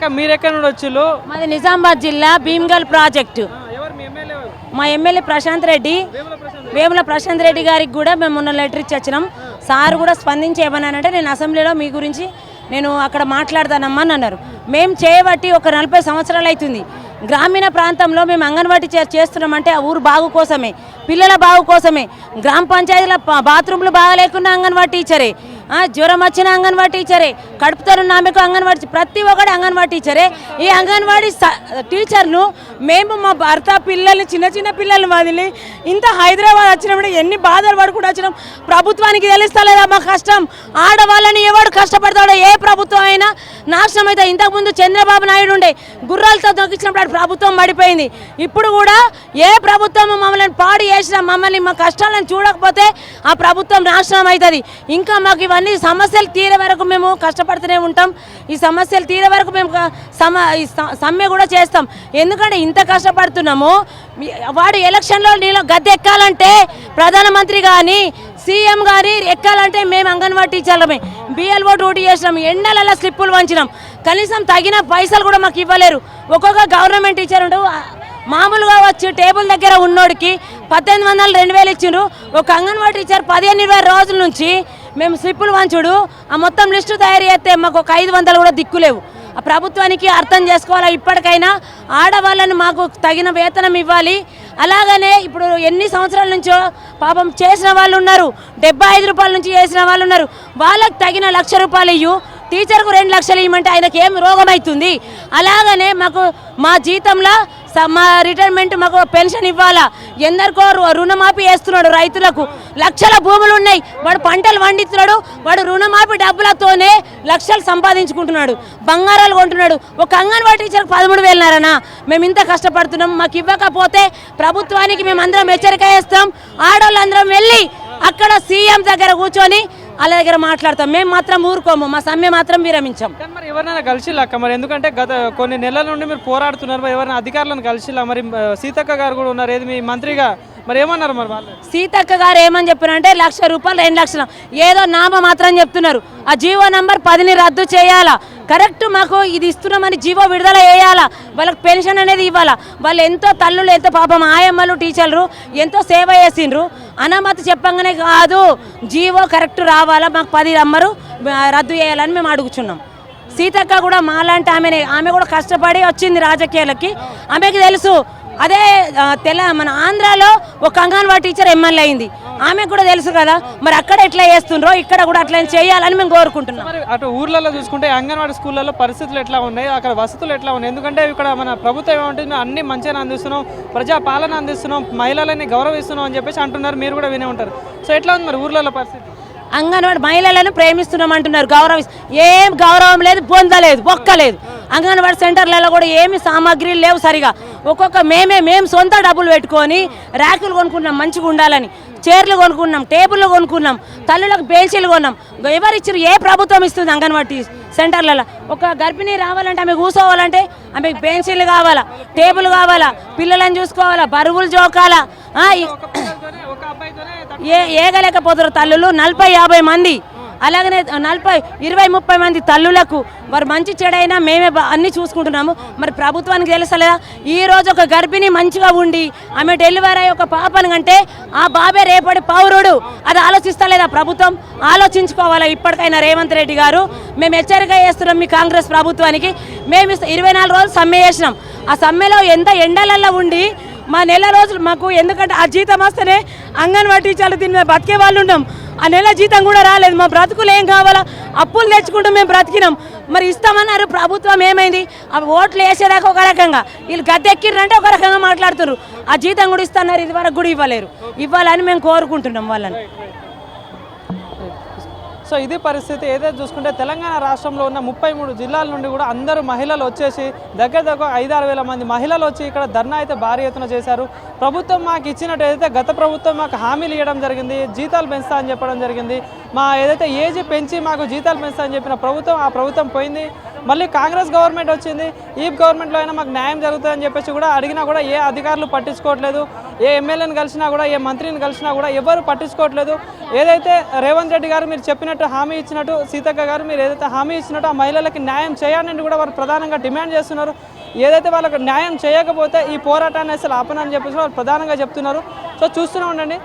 అక్క మీరు ఎక్కడ నుండి వచ్చిల్లు? మాది నిజామాబాద్ జిల్లా భీమ్గల్ ప్రాజెక్టు. మా ఎమ్మెల్యే ప్రశాంత్ రెడ్డి, వేముల ప్రశాంత్ రెడ్డి గారికి కూడా మేము మొన్న లెటర్ ఇచ్చి వచ్చినాం. సార్ కూడా స్పందించి ఏమన్నానంటే నేను అసెంబ్లీలో మీ గురించి నేను అక్కడ మాట్లాడతానమ్మా అని అన్నారు. మేము చేయబట్టి ఒక 40 సంవత్సరాలు అవుతుంది. గ్రామీణ ప్రాంతంలో మేము అంగన్వాడీ చేస్తున్నామంటే ఆ ఊరు బాగు కోసమే, పిల్లల బాగు కోసమే. గ్రామ పంచాయతీల బాత్రూమ్లు బాగా లేకున్నా అంగన్వాడీ టీచరే, జ్వరం వచ్చిన అంగన్వాడీ టీచరే, కడుపుతరున్న ఆమెకు అంగన్వాడీ, ప్రతి ఒక్కటి అంగన్వాడీ టీచరే. ఈ అంగన్వాడీ టీచర్ను మేము మా భర్త పిల్లల్ని చిన్న చిన్న పిల్లల్ని వదిలి ఇంత హైదరాబాద్ వచ్చినప్పుడు ఎన్ని బాధలు పడుకుంటూ వచ్చినాం. ప్రభుత్వానికి తెలుస్తలేదా మా కష్టం? ఆడవాళ్ళని ఎవడు కష్టపడతాడో ఏ ప్రభుత్వం అయినా నాశనం అయితే. ఇంతకుముందు చంద్రబాబు నాయుడు ఉండే గుర్రాలతో దొక్కించినప్పుడు ప్రభుత్వం పడిపోయింది. ఇప్పుడు కూడా ఏ ప్రభుత్వం మమ్మల్ని పాడు చేసినా, మమ్మల్ని మా కష్టాలను చూడకపోతే ఆ ప్రభుత్వం నాశనం అవుతుంది. ఇంకా మాకు ఇవన్నీ సమస్యలు తీరే వరకు మేము కష్టపడుతూనే ఉంటాం. ఈ సమస్యలు తీరే వరకు మేము సమ్మె కూడా చేస్తాం. ఎందుకంటే ఇంత కష్టపడుతున్నాము. వాడు ఎలక్షన్లో నీళ్ళు గద్దె ఎక్కాలంటే ప్రధానమంత్రి కానీ సీఎం కానీ ఎక్కాలంటే మేము అంగన్వాడీ టీచర్లమే బిఎల్ఓ డ్యూటీ చేసినాం. ఎండలలో స్లిప్పులు వంచినాం. కనీసం తగిన పైసలు కూడా మాకు ఇవ్వలేరు. ఒక్కొక్క గవర్నమెంట్ టీచర్ ఉండు మామూలుగా వచ్చి టేబుల్ దగ్గర ఉన్నోడికి 1800 2000 ఇచ్చిండ్రు. ఒక అంగన్వాడీ టీచర్ 15-20 రోజుల నుంచి మేము స్లిప్పులు వంచుడు ఆ మొత్తం లిస్టు తయారు చేస్తే మాకు ఒక 500 కూడా దిక్కులేవు. ఆ ప్రభుత్వానికి అర్థం చేసుకోవాలా. ఇప్పటికైనా ఆడవాళ్ళని మాకు తగిన వేతనం ఇవ్వాలి. అలాగనే ఇప్పుడు ఎన్ని సంవత్సరాల నుంచో పాపం చేసిన వాళ్ళు ఉన్నారు, 75 రూపాయల నుంచి చేసిన వాళ్ళు ఉన్నారు. వాళ్ళకి తగిన 1,00,000 రూపాయలు ఇవ్వు. టీచర్కు 2 లక్షలు ఇవ్వమంటే ఆయనకి ఏం రోగం అవుతుంది? అలాగనే మాకు మా జీతంలో మా రిటైర్మెంట్ మాకు పెన్షన్ ఇవ్వాలా. ఎందరికో రుణమాఫీ వేస్తున్నాడు రైతులకు. లక్షల భూములు ఉన్నాయి, వాడు పంటలు పండిస్తున్నాడు. వాడు రుణమాఫీ డబ్బులతోనే లక్షలు సంపాదించుకుంటున్నాడు, బంగారాలు కొంటున్నాడు. ఒక అంగన్వాడీ టీచర్కి 13,000 మేము ఇంత కష్టపడుతున్నాం. మాకు ఇవ్వకపోతే ప్రభుత్వానికి మేము అందరం హెచ్చరిక చేస్తాం. ఆడవాళ్ళందరం వెళ్ళి అక్కడ సీఎం దగ్గర కూర్చొని వాళ్ళ దగ్గర మాట్లాడతాం. మేము మాత్రం ఊరుకోము, మా సమ్మె మాత్రం విరమించాం. మరి ఎవరైనా కలిసిల్లాక మరి ఎందుకంటే గత కొన్ని నెలల నుండి మీరు పోరాడుతున్నారు, ఎవరైనా అధికారులను కలిసిల్లా? మరి సీతక్క గారు కూడా ఉన్నారు, ఏది మీ మంత్రిగా, మరి ఏమన్నారు? మరి వాళ్ళు సీతక్క గారు ఏమని చెప్పారంటే 1,00,000 రూపాయలు 2 లక్షలు ఏదో నామ మాత్రం చెప్తున్నారు. ఆ జీవో నంబర్ 10ని రద్దు చేయాలా. కరెక్ట్ మాకు ఇది ఇస్తున్నామని జీవో విడుదల చేయాలా. వాళ్ళకి పెన్షన్ అనేది ఇవ్వాలా. వాళ్ళు ఎంతో తల్లులు, ఎంతో పాపం ఆయమ్మలు టీచర్లు ఎంతో సేవ చేసిండ్రు. అనుమతి చెప్పంగానే కాదు, జీవో కరెక్ట్ రావాలా. మాకు 10 నంబరు రద్దు చేయాలని మేము అడుగుచున్నాం. సీతక్క కూడా మాలాంటి ఆమె కూడా కష్టపడి వచ్చింది రాజకీయాలకి. ఆమెకి తెలుసు. అదే మన ఆంధ్రాలో ఒక అంగన్వాడీ టీచర్ ఎమ్మెల్యే అయింది, ఆమెకు కూడా తెలుసు కదా. మరి అక్కడ ఎట్లా చేస్తుండ్రో ఇక్కడ కూడా అట్లా చేయాలని మేము కోరుకుంటున్నాం. అటు ఊర్లలో చూసుకుంటే అంగన్వాడీ స్కూళ్ళలో పరిస్థితులు ఎట్లా ఉన్నాయి, అక్కడ వసతులు ఎట్లా ఉన్నాయి? ఎందుకంటే ఇక్కడ మన ప్రభుత్వం ఏమంటుంది, అన్ని మంచిగా అందిస్తున్నాం, ప్రజా పాలన అందిస్తున్నాం, మహిళలని గౌరవిస్తున్నాం అని చెప్పేసి అంటున్నారు. మీరు కూడా వినే ఉంటారు. సో ఎట్లా ఉంది మరి ఊర్లలో పరిస్థితి? అంగన్వాడీ మహిళలను ప్రేమిస్తున్నాం అంటున్నారు, ఏం గౌరవం లేదు, పొందలేదు, ఒక్కలేదు. అంగన్వాడీ సెంటర్లలో కూడా ఏమి సామాగ్రిలు లేవు సరిగా. మేము సొంత డబ్బులు పెట్టుకొని ర్యాకులు కొనుక్కున్నాం మంచిగా ఉండాలని. చైర్లు కొనుక్కున్నాం, టేబుల్లు కొనుక్కున్నాం, తల్లులకు బెంచీలు కొన్నాం. ఎవరిచ్చారు? ఏ ప్రభుత్వం ఇస్తుంది? అంగన్వాడీ సెంటర్లలో ఒక గర్భిణీ రావాలంటే ఆమె కూర్చోవాలంటే ఆమెకు బెంచీలు కావాలా, టేబుల్ కావాలా, పిల్లలను చూసుకోవాలా, బరువులు జోకాలా. ఏగలేకపోతారు తల్లులు 40-50 మంది. అలాగనే 20-30 మంది తల్లులకు వారు మంచి చెడైనా మేమే అన్నీ చూసుకుంటున్నాము. మరి ప్రభుత్వానికి తెలుసలేదా? ఈరోజు ఒక గర్భిణి మంచిగా ఉండి ఆమె డెలివరీ అయ్యి ఒక పాపను కంటే ఆ బాబే రేపటి పౌరుడు. అది ఆలోచిస్తలేదా ప్రభుత్వం? ఆలోచించుకోవాలా. ఇప్పటికైనా రేవంత్ రెడ్డి గారు మేము హెచ్చరిక చేస్తున్నాం మీ కాంగ్రెస్ ప్రభుత్వానికి. మేము 24 రోజులు సమ్మె చేసినాం. ఆ సమ్మెలో ఎంత ఎండలలో ఉండి మా నెల రోజులు మాకు, ఎందుకంటే ఆ జీతం వస్తేనే అంగన్వాడీ టీచర్లు దీని బతికే వాళ్ళు ఉన్నాం. ఆ నెల జీతం కూడా రాలేదు. మా బ్రతుకులు ఏం కావాలా? అప్పులు తెచ్చుకుంటూ మేము బ్రతికినాం. మరి ఇస్తామన్నారు, ప్రభుత్వం ఏమైంది? ఆ ఓట్లు వేసేదాకా ఒక రకంగా, వీళ్ళు గద్దెక్కిర్రంటే ఒక రకంగా మాట్లాడుతున్నారు. ఆ జీతం కూడా ఇస్తున్నారు, ఇది వరకు కూడా ఇవ్వలేరు. ఇవ్వాలని మేము కోరుకుంటున్నాం వాళ్ళని. సో ఇది పరిస్థితి. ఏదైతే చూసుకుంటే తెలంగాణ రాష్ట్రంలో ఉన్న 33 జిల్లాల నుండి కూడా అందరూ మహిళలు వచ్చేసి దగ్గర 5-6 వేల మంది మహిళలు వచ్చి ఇక్కడ ధర్నా అయితే భారీ ఎత్తున చేశారు. ప్రభుత్వం మాకు ఇచ్చినట్టు ఏదైతే గత ప్రభుత్వం మాకు హామీలు ఇవ్వడం జరిగింది, జీతాలు పెంచుతా అని చెప్పడం జరిగింది. మా ఏదైతే ఏజ్ పెంచి మాకు జీతాలు పెంచుతా అని చెప్పిన ప్రభుత్వం, ఆ ప్రభుత్వం పోయింది. మళ్ళీ కాంగ్రెస్ గవర్నమెంట్ వచ్చింది, ఈ గవర్నమెంట్లో అయినా మాకు న్యాయం జరుగుతుందని చెప్పేసి కూడా అడిగినా కూడా ఏ అధికారులు పట్టించుకోవట్లేదు, ఏ ఎమ్మెల్యేని కలిసినా కూడా ఏ మంత్రిని కలిసినా కూడా ఎవరు పట్టించుకోవట్లేదు. ఏదైతే రేవంత్ రెడ్డి గారు మీరు చెప్పినట్టు హామీ ఇచ్చినట్టు, సీతక్క గారు మీరు ఏదైతే హామీ ఇచ్చినట్టు ఆ మహిళలకి న్యాయం చేయాలని కూడా వారు ప్రధానంగా డిమాండ్ చేస్తున్నారు. ఏదైతే వాళ్ళకి న్యాయం చేయకపోతే ఈ పోరాటాన్ని అసలు ఆపనని చెప్పేసి వాళ్ళు ప్రధానంగా చెప్తున్నారు. సో చూస్తూనే ఉండండి.